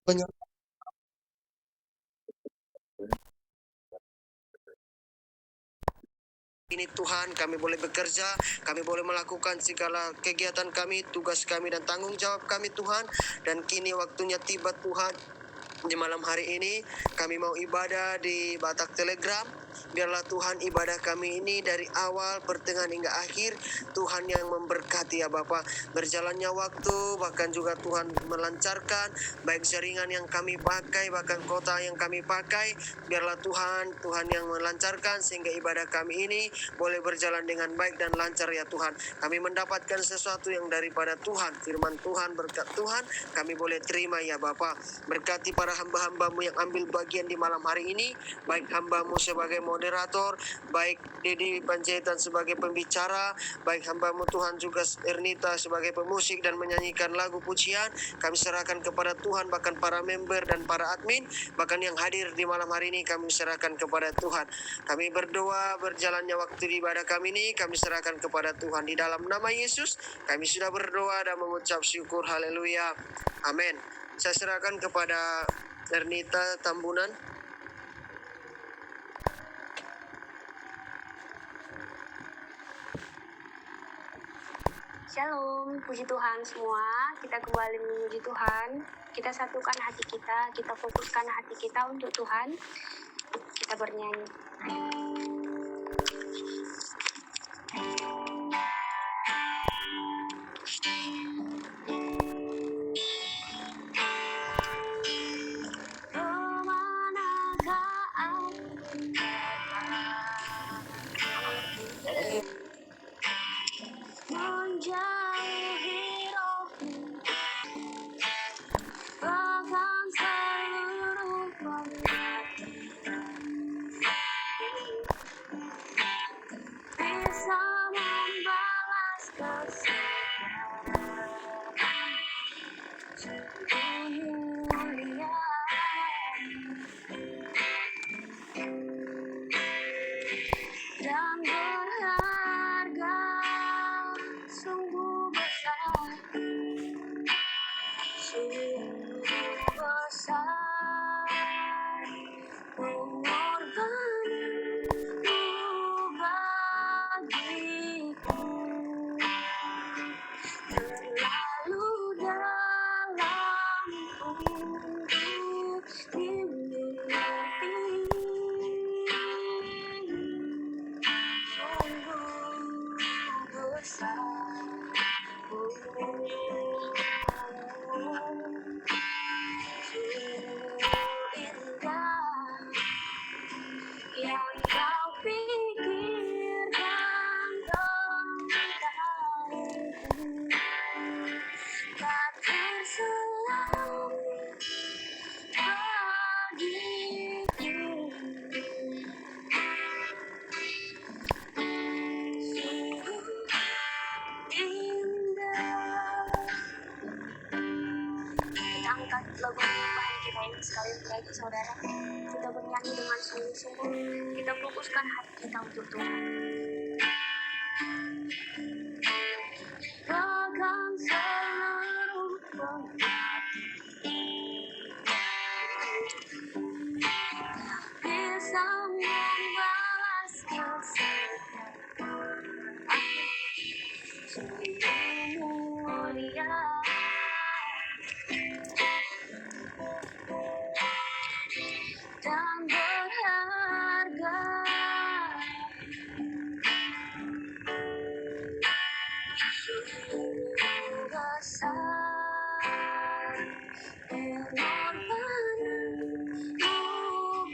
Banyak ini Tuhan, kami boleh bekerja, kami boleh melakukan segala kegiatan kami, tugas kami dan tanggung jawab kami Tuhan. Dan kini waktunya tiba Tuhan. Di malam hari ini kami mau ibadah di Batak Telegram. Biarlah Tuhan ibadah kami ini dari awal, pertengahan hingga akhir Tuhan yang memberkati ya Bapak. Berjalannya waktu bahkan juga Tuhan melancarkan baik jaringan yang kami pakai, bahkan kota yang kami pakai. Biarlah Tuhan yang melancarkan sehingga ibadah kami ini boleh berjalan dengan baik dan lancar ya Tuhan. Kami mendapatkan sesuatu yang daripada Tuhan, firman Tuhan, berkat Tuhan kami boleh terima ya Bapak. Berkati para hamba-hambamu yang ambil bagian di malam hari ini, baik hambamu sebagai moderator, baik Dedi Panjaitan sebagai pembicara, baik hambamu Tuhan juga Ernita sebagai pemusik dan menyanyikan lagu pujian. Kami serahkan kepada Tuhan, bahkan para member dan para admin, bahkan yang hadir di malam hari ini kami serahkan kepada Tuhan. Kami berdoa berjalannya waktu di ibadah kami ini, kami serahkan kepada Tuhan. Di dalam nama Yesus, kami sudah berdoa dan mengucap syukur. Haleluya. Amin. Saya serahkan kepada Ernita Tambunan. Shalom, puji Tuhan semua. Kita kembali memuji Tuhan. Kita satukan hati kita fokuskan hati kita untuk Tuhan. Kita bernyanyi. Menjauhi rohmu, bahkan seluruh bisa membalas kasih mulia. Dan berharga sungguh besar, sungguh besar pengorbananmu bagiku, terlalu dalam untuk dimiliki. Yang kau pikirkan tentangku tak terselang bagiku. Kita angkat lagu penyembahan kita ini sekali lagi saudara. Kita bernyanyi dengan sungguh-sungguh. Kita fokuskan hati kita untuk Tuhan. Bahkan seluruh bisa membalas kasih mulia. Dan berharga sungguh besar pengorbananmu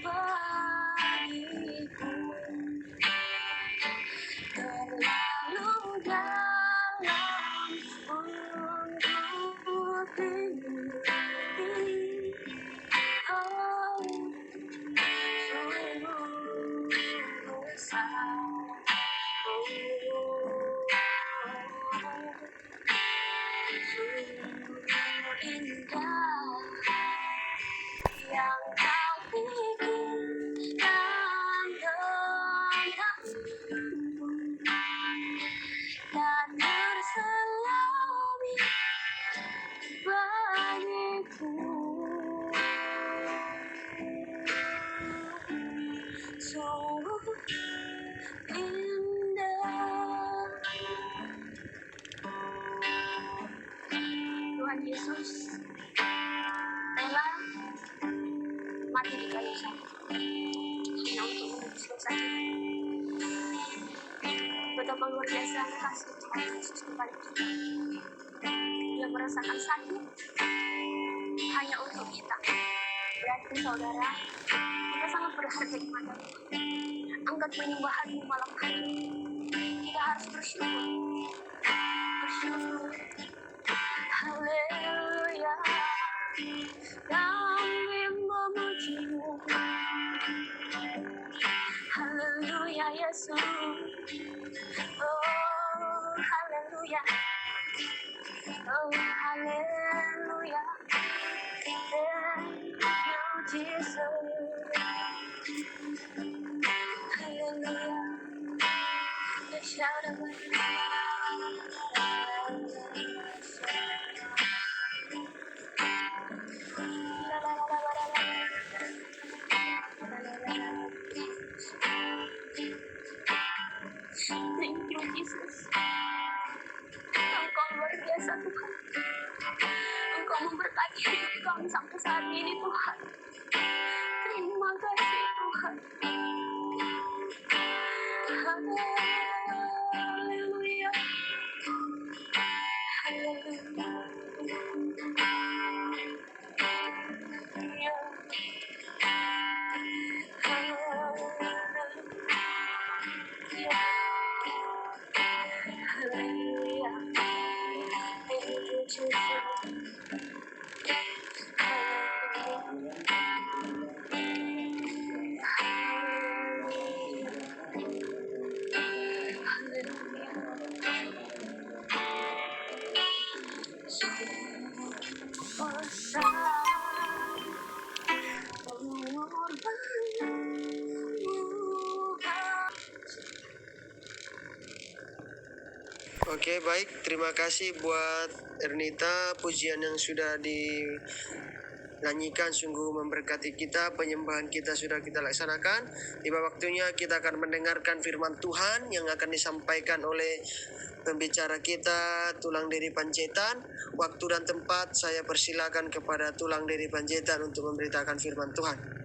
bagiku, terlalu dalam untuk dimiliki. Oh, sungguh besar. Sungguh indah mati di kayu salib hanya untuk menebus dosa kita. Betapa luar biasa kasih Tuhan Yesus kepada kita. Dia merasakan sakit hanya untuk kita. Berarti saudara, kita sangat berharga di mata Tuhan. Angkat penyembahanmu malam hari ini. Kita harus bersyukur. Bersyukur. Haleluya. Kami memujimu. Haleluya Yesus. Oh, haleluya. Oh, haleluya. Thank you, Jesus. Haleluya. Shout out. Thank you, Jesus. Engkau luar biasa Tuhan. Engkau memberkati hidup kami sampai saat ini Tuhan. Terima kasih Tuhan. Haleluya. Haleluya. Haleluya. Thank you, Jesus. Oke, baik. Terima kasih buat Ernita. Pujian yang sudah dinyanyikan sungguh memberkati kita. Penyembahan kita sudah kita laksanakan. Tiba waktunya kita akan mendengarkan firman Tuhan yang akan disampaikan oleh pembicara kita, Tulang Dari Panjaitan. Waktu dan tempat saya persilakan kepada Tulang Dari Panjaitan untuk memberitakan firman Tuhan.